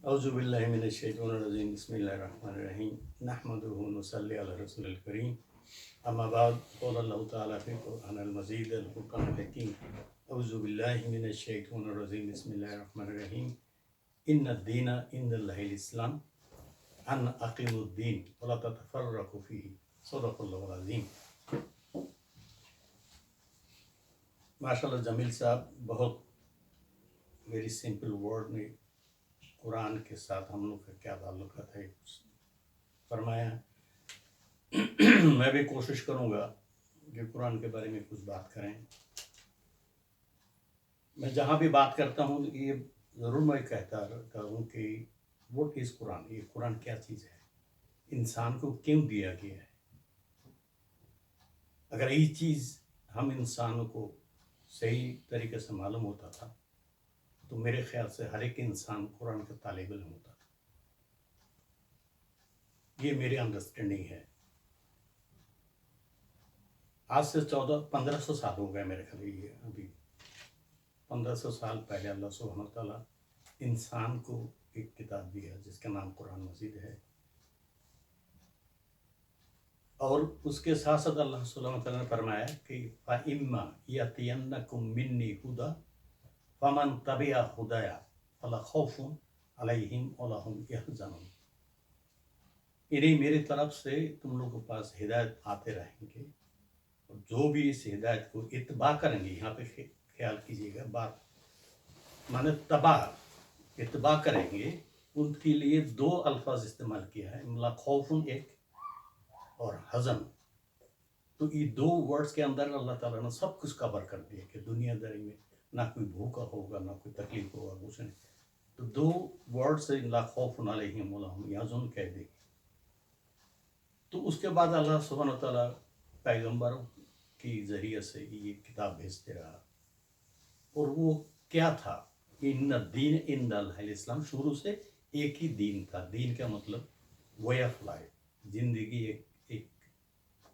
اعوذ باللہ من الشیطان الرجیم بسم اللہ الرحمن الرحیم نحمدہ ونصلی علی رسول الکریم اما بعد قال اللہ تعالیٰ فی القرآن المجید الفرقان الحکیم اعوذ باللہ من الشیطان الرجیم بسم اللہ الرحمن الرحیم ان الدین عند اللہ الاسلام ان اقیموا الدین ولا تتفرقوا فیہ صدق اللہ العظیم۔ ماشاءاللہ جمیل صاحب بہت ویری سمپل ورڈ میں قرآن کے ساتھ ہم لوگ کا کیا تعلقات ہے فرمایا۔ میں بھی کوشش کروں گا کہ قرآن کے بارے میں کچھ بات کریں۔ میں جہاں بھی بات کرتا ہوں یہ ضرور میں کہتا رہتا ہوں کہ واٹ از قرآن، یہ قرآن کیا چیز ہے، انسان کو کیوں دیا گیا ہے۔ اگر یہ چیز ہم انسانوں کو صحیح طریقے سے معلوم ہوتا تھا تو میرے خیال سے ہر ایک انسان قرآن کا طالب علم ہوتا تھا۔ یہ میری انڈرسٹینڈنگ ہے۔ آج سے 1500 سال ہو گئے میرے خیال، یہ ابھی 1500 سال پہلے اللہ سبحانہ وتعالیٰ انسان کو ایک کتاب دیا جس کا نام قرآن مجید ہے، اور اس کے ساتھ ساتھ اللہ سبحانہ وتعالیٰ نے فرمایا کہ فَإِمَّا يَأْتِيَنَّكُم مِّنِّي هُدًى فَمَن تَبِعَ هُدَايَ فَلَا خَوْفٌ عَلَيْهِمْ وَلَا هُمْ يَحْزَنُونَ۔ یعنی میری طرف سے تم لوگوں کے پاس ہدایت آتے رہیں گے، اور جو بھی اس ہدایت کو اتباع کریں گے، یہاں پہ خیال کیجیے گا، بات مانے تباہ اتباع کریں گے، ان کے لیے دو الفاظ استعمال کیا ہے، لا خوف ایک اور حزن۔ تو یہ دو ورڈز کے اندر اللہ تعالیٰ نے سب کچھ کور کر دیا کہ دنیا داری میں نہ کوئی بھوکا ہوگا، نہ کوئی تکلیف ہوگا، کچھ نہیں۔ تو دو ورڈ سے لا خوف علیہم ولا هم یحزنون کہہ دے۔ تو اس کے بعد اللہ سبحانہ وتعالیٰ پیغمبروں کی ذریعے سے یہ کتاب بھیجتے رہا، اور وہ کیا تھا؟ ان الدین عند اللہ الاسلام، شروع سے ایک ہی دین تھا۔ دین کا مطلب وے آف لائف، زندگی ایک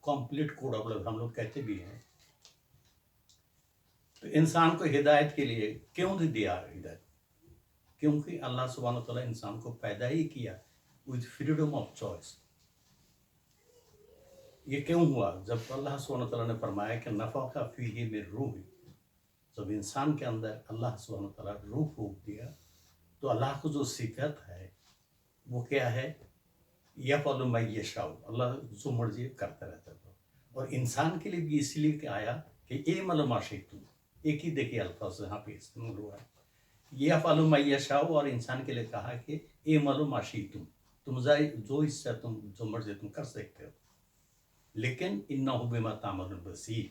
کمپلیٹ کوڈ آف لائف ہم لوگ کہتے بھی ہیں۔ تو انسان کو ہدایت کے لیے کیوں دیا ہدایت؟ کیونکہ اللہ سبحانہ وتعالیٰ انسان کو پیدا ہی کیا وتھ فریڈم آف چوائس۔ یہ کیوں ہوا؟ جب اللہ سبحانہ وتعالیٰ نے فرمایا کہ نفخ فیہ من روح، جب انسان کے اندر اللہ سبحانہ وتعالیٰ روح پھونک دیا تو اللہ کو جو صفت ہے وہ کیا ہے؟ یفعل ما یشاء، اللہ جو مرضی کرتا رہتا تھا۔ اور انسان کے لیے بھی اس لیے کہ آیا کہ اعملوا ما شئتم، ایک ہی دیکھیے الفاظ یہاں پہ استعمال ہوا ہے، یفعل ما یشاء، اور انسان کے لیے کہا کہ اعملوا ما شئتم، تم جو حصہ تم جو مرضی تم کر سکتے ہو، لیکن انہ بما تعملون بصیر،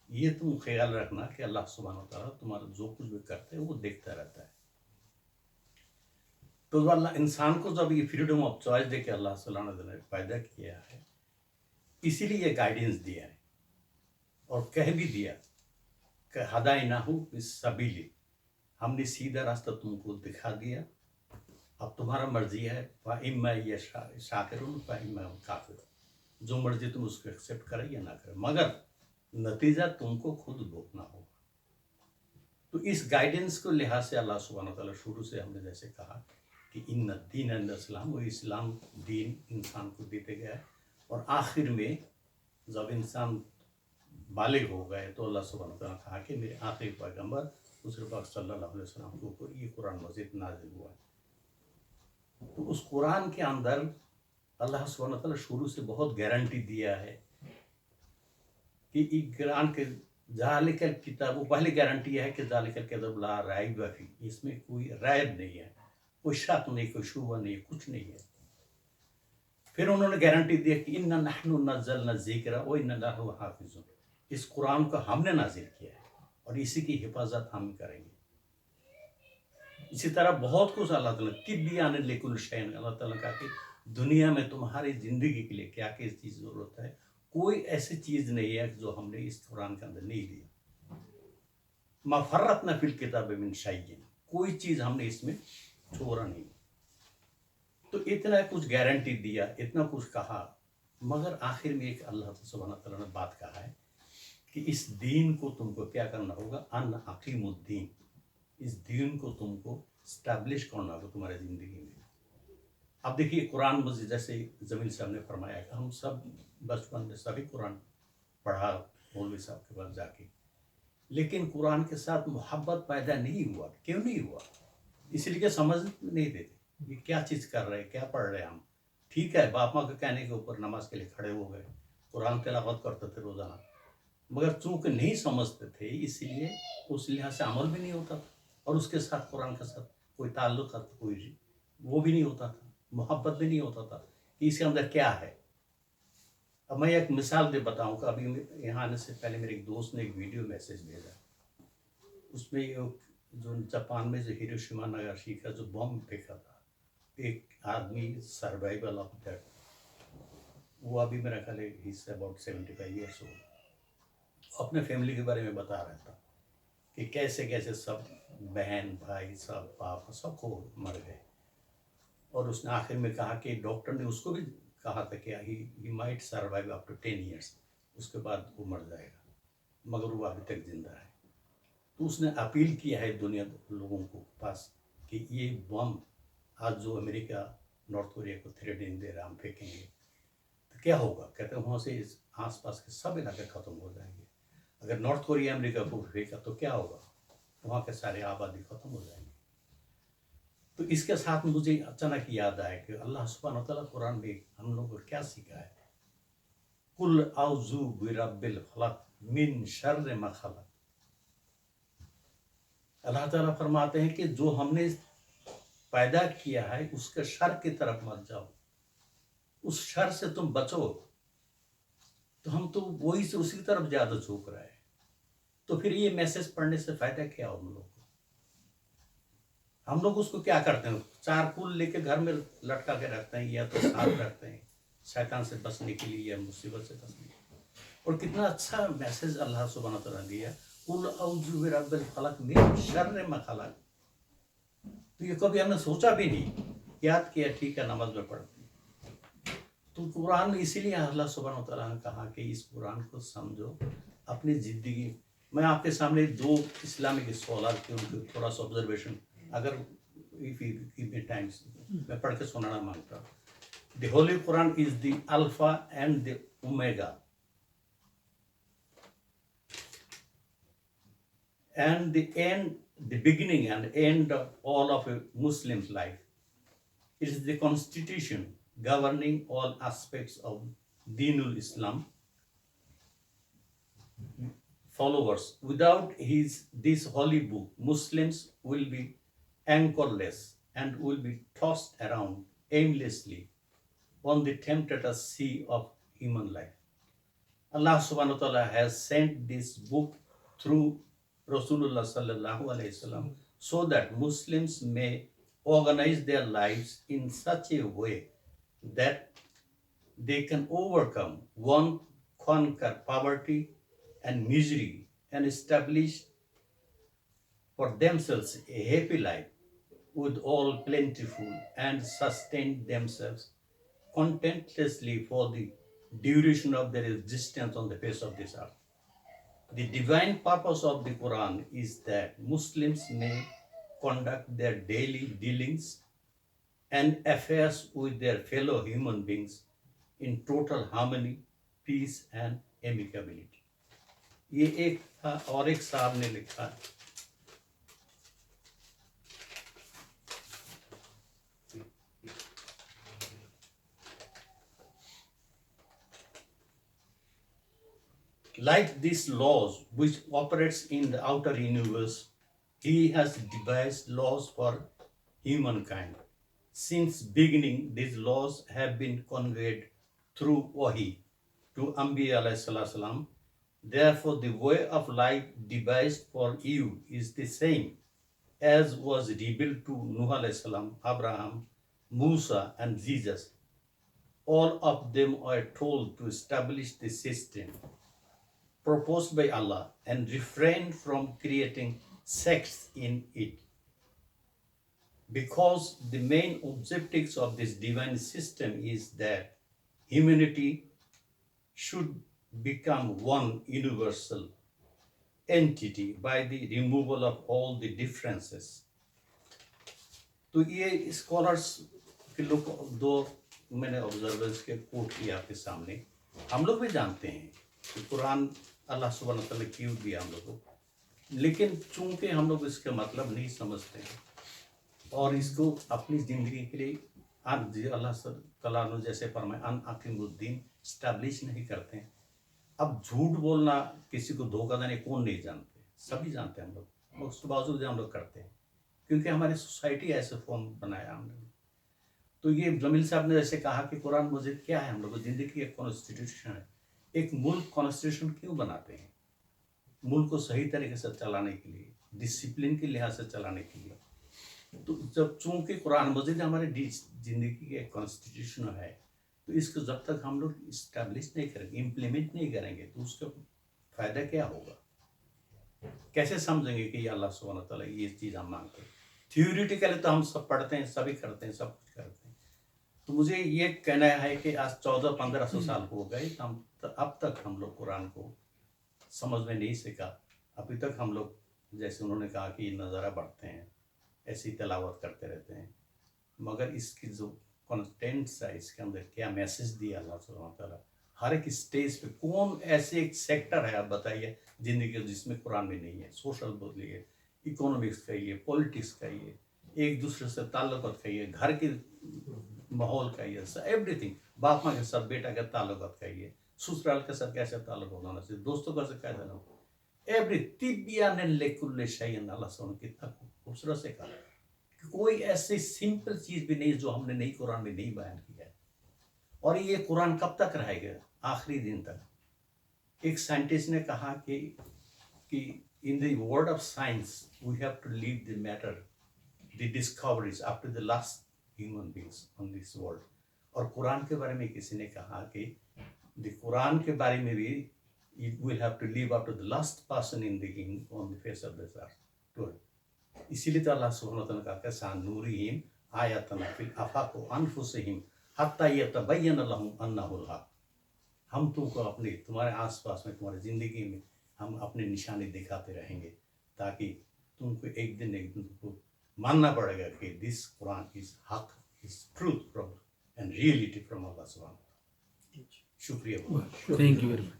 یہ تم خیال رکھنا کہ اللہ سبحانہ وتعالیٰ تمہارا جو کچھ بھی کرتا ہے وہ دیکھتا رہتا ہے۔ تو اللہ انسان کو جب یہ فریڈم آف چوائس دے کے اللہ صلی اللہ علیہ وسلم نے پیدا کیا ہے، اسی لیے یہ گائیڈنس دیا ہے، اور کہہ بھی دیا کہ ہدیناہ بالسبیل، ہم نے سیدھا راستہ تم کو دکھا دیا، اب تمہارا مرضی ہے، فَإِمَّا شَاكِرٌ فَإِمَّا كَافِرٌ، جو مرضی تم اس کو ایکسیپٹ کرے یا نہ کرے، مگر نتیجہ تم کو خود بھوگنا ہوگا۔ تو اس گائیڈنس کو لحاظ سے اللہ سبحانہ وتعالیٰ شروع سے ہم نے جیسے کہا کہ ان الدین عند الاسلام، وہ اسلام دین انسان کو دیتے گیا ہے، اور آخر میں جب انسان بالغ ہو گئے تو اللہ سبحانہ وتعالیٰ نے کہا کہ میرے آخری پیغمبر حضور پاک صلی اللہ علیہ وسلم کے اوپر یہ قرآن مجید نازل ہوا ہے۔ تو اس قرآن کے اندر اللہ سبحانہ وتعالیٰ شروع سے بہت گارنٹی دیا ہے کہ یہ قرآن کے ذالک الکتاب، وہ پہلی گارنٹی ہے کہ ذالک الکتاب لا ریب فیہ، اس میں کوئی ریب نہیں ہے، کوئی شک نہیں، کوئی شبہ نہیں، کچھ نہیں ہے۔ پھر انہوں نے گارنٹی دیا کہ انا نحن نزلنا الذکر وانا لہ حافظون، اس قرآن کو ہم نے نازل کیا ہے اور اسی کی حفاظت ہم کریں گے۔ اسی طرح بہت کچھ اللہ تعالیٰ تبیان لکل شیء، اللہ تعالیٰ نے کہا کہ دنیا میں تمہاری زندگی کے لیے کیا کیا چیز ضرورت ہے، کوئی ایسی چیز نہیں ہے جو ہم نے اس قرآن کے اندر نہیں دیا۔ ما فرطنا فی الکتاب من شیء، کوئی چیز ہم نے اس میں چھوڑا نہیں۔ تو اتنا کچھ گارنٹی دیا، اتنا کچھ کہا، مگر آخر میں ایک اللہ سبحانہ تعالیٰ نے بات کہا ہے کہ اس دین کو تم کو کیا کرنا ہوگا، ان اقیم الدین، اس دین کو تم کو اسٹیبلش کرنا ہوگا تمہارے زندگی میں. اب دیکھیے قرآن مجید جیسے جمیل صاحب نے فرمایا کہ ہم سب بچپن میں سبھی قرآن پڑھا مولوی صاحب کے پاس جا کے, لیکن قرآن کے ساتھ محبت پیدا نہیں ہوا. کیوں نہیں ہوا؟ اس لیے کہ سمجھ نہیں دیتے یہ کیا چیز کر رہے, کیا پڑھ رہے ہیں ہم. ٹھیک ہے باپ ماں کے کہنے کے اوپر نماز کے لیے کھڑے ہو گئے, قرآن تلاوت کرتے تھے روزانہ, مگر چونکہ نہیں سمجھتے تھے اس لیے اس لحاظ سے عمل بھی نہیں ہوتا تھا, اور اس کے ساتھ قرآن کے ساتھ کوئی تعلق کوئی وہ بھی نہیں ہوتا تھا, محبت بھی نہیں ہوتا تھا کہ اس کے اندر کیا ہے. اب میں ایک مثال دے بتاؤں کہ ابھی یہاں آنے سے پہلے میرے ایک دوست نے ایک ویڈیو میسیج بھیجا, اس میں جو جاپان میں جو ہیروشیما ناگاساکی کا جو بم پھینکا تھا, ایک آدمی سروائیول آف دیٹ, وہ ابھی میرا خیال ہے ہیز اباؤٹ 75 ایئرس اولڈ, اپنے فیملی کے بارے میں بتا رہا تھا کہ کیسے کیسے سب بہن بھائی سب باپ سب کو مر گئے, اور اس نے آخر میں کہا کہ ڈاکٹر نے اس کو بھی کہا تھا کہ he might survive up to 10 years, اس کے بعد وہ مر جائے گا, مگر وہ ابھی تک زندہ ہے. تو اس نے اپیل کیا ہے دنیا لوگوں کو پاس کہ یہ بم آج جو امریکہ نارتھ کوریا کو تھریٹنگ دے رہا ہم پھینکیں گے تو کیا ہوگا. کہتے ہیں وہاں سے آس پاس کے سب علاقے ختم ہو جائیں گے. اگر نارتھ کوریا امریکہ کو پھینکا تو کیا ہوگا, وہاں کے سارے آبادی ختم ہو جائیں گے. تو اس کے ساتھ مجھے اچانک یاد آیا کہ اللہ سبحانہ وتعالیٰ قرآن میں ہم لوگوں کو کیا سکھا ہے, قل اعوذ برب الفلق من شر ما خلق. اللہ تعالیٰ فرماتے ہیں کہ جو ہم نے پیدا کیا ہے اس کے شر کی طرف مت جاؤ, اس شر سے تم بچو. تو ہم تو وہی سے اسی طرف زیادہ جھوک رہے ہیں. تو پھر یہ میسج پڑھنے سے فائدہ کیا ہم لوگ کو؟ ہم لوگ اس کو کیا کرتے ہیں, چارکول لے کے گھر میں لٹکا کے رکھتے ہیں یا تو ساتھ رکھتے ہیں شیطان سے بچنے کے لیے یا مصیبت سے بچنے کے لیے. اور کتنا اچھا میسج اللہ سبحانہ تعالیٰ نے دیا, قل اعوذ برب الفلق من شر ما خلق. تو یہ کبھی ہم نے سوچا بھی نہیں, یاد کیا ٹھیک ہے نماز میں پڑھتے. تو قرآن اسی لیے اللہ سبحانہ تعالیٰ نے کہا کہ اس قرآن کو سمجھو اپنی زندگی. میں آپ کے سامنے دو اسلامک سوالات کے ان کو تھوڑا سا آبزرویشن اگر ٹائمس میں پڑھ کے سنانا مانگتا ہوں. The holy Quran is the alpha and the omega and the end, the beginning and end of all of a Muslim's life. It is the constitution governing all aspects of Dinul Islam followers. Without this holy book, Muslims will be anchorless and will be tossed around aimlessly on the tempestuous sea of human life. Allah subhanahu wa ta'ala has sent this book through Rasulullah sallallahu alayhi wasallam so that Muslims may organize their lives in such a way that they can overcome want, conquer poverty and misery, and establish for themselves a happy life with all plentiful, and sustain themselves contentlessly for the duration of their existence on the face of this earth. The divine purpose of the Quran is that Muslims may conduct their daily dealings and affairs with their fellow human beings in total harmony, peace and amicability. یہ ایک تھا اور ایک صاحب نے لکھا like these laws which operates in the outer universe, he has devised laws for humankind. Since beginning, these laws have been conveyed through Wahi to Anbiya alayhi salam. Therefore, the way of life devised for you is the same as was revealed to Nuh alayhi salam, Abraham, Musa, and Jesus. All of them are told to establish the system proposed by Allah and refrain from creating sects in it. Because the main objectives of this divine system is that humanity should become one universal entity by the removal of all the differences تو یہ scholars کے لوگ دو میں نے observers کے کوٹ کیا آپ کے سامنے. ہم لوگ بھی جانتے ہیں کہ قرآن اللہ سبحانہ تعالیٰ نے کیوں دیا ہم لوگ کو, لیکن چونکہ ہم لوگ اس کا مطلب نہیں سمجھتے ہیں اور اس کو اپنی زندگی کے لیے اللہ تعالیٰ نے جیسے فرمائے ان اقیم الدین اسٹیبلش نہیں کرتے ہیں. اب جھوٹ بولنا, کسی کو دھوکہ دینے کون نہیں جانتے, سبھی جانتے ہیں ہم لوگ, اس کے باوجود ہم لوگ کرتے ہیں کیونکہ ہماری سوسائٹی ایسے فارم بنایا ہم نے. تو یہ جمیل صاحب نے جیسے کہا کہ قرآن مجید کیا ہے, ہم لوگ زندگی کی ایک کانسٹیٹیوشن ہے. ایک ملک کانسٹیٹیوشن کیوں بناتے ہیں؟ ملک کو صحیح طریقے سے چلانے کے لیے, ڈسپلن کے لحاظ سے چلانے کے لیے. تو جب چونکہ قرآن مجید ہمارے زندگی کی ایک کانسٹیٹیوشن ہے, تو اس کو جب تک ہم لوگ اسٹیبلش نہیں کریں گے, امپلیمنٹ نہیں کریں گے, تو اس کا فائدہ کیا ہوگا؟ کیسے سمجھیں گے کہ یہ اللہ سبحانہ تعالیٰ یہ چیز ہم مانگتے ہیں؟ تھیوریٹیکلی تو ہم سب پڑھتے ہیں, سبھی کرتے ہیں, سب کچھ کرتے ہیں. تو مجھے یہ کہنا ہے کہ آج 1400-1500 سال ہو گئے, اب تک ہم لوگ قرآن کو سمجھ میں نہیں سیکھا. ابھی تک ہم لوگ جیسے انہوں نے کہا کہ یہ نظارہ پڑھتے ہیں, ایسی تلاوت کرتے رہتے ہیں, مگر اس کی جو کنٹینٹس ہے, اس کے اندر کیا میسج دیا اللہ سبحانہ تعالیٰ ہر ایک اسٹیج پہ. کون ایسے ایک سیکٹر ہے آپ بتائیے زندگی کا جس میں قرآن میں نہیں ہے؟ سوشل بولیے, اکنامکس کہیے, پولیٹکس کہیے, ایک دوسرے سے تعلقات کہیے, گھر کے ماحول کہیے, ایوری تھنگ, باپ ماں کے ساتھ بیٹا کے تعلقات کہیے, سسرال کے ساتھ کیسے تعلق ہونا چاہیے, دوستوں کا سے کیسے نہ ہو, ایوری طبیان لکل شیئن. اللہ سبحانہ کتنا خوبصورت سے کہا کہ کوئی ایسی سمپل چیز بھی نہیں جو ہم نے نہیں قرآن میں نہیں بیان کیا ہے. اور یہ قرآن کب تک رہے گا؟ آخری دن تک. ایک سائنٹسٹ نے کہا کہ in the world of science we have to leave the matter, the discoveries up to the last human beings on this world. اور قرآن کے بارے میں کسی نے کہا کہ قرآن کے بارے میں بھی it will have to leave up to the last person on the face of the earth. اسی لیے تو اللہ سبحانہ وتعالیٰ نے کہا کہ سَنُرِيهِمْ آیَاتِنَا فِی الْآفَاقِ وَأَنفُسِهِمْ حَتَّى يَتَبَيَّنَ لَهُمْ أَنَّهُ الْحَقُّ. ہم تم کو تمہارے آس پاس میں, تمہاری زندگی میں ہم اپنے نشانے دکھاتے رہیں گے, تاکہ تم کو ایک دن کو ماننا پڑے گا کہ دس قرآن از حق, is truth from and reality from Allah سبحانہ. شکریہ. Thank you very much.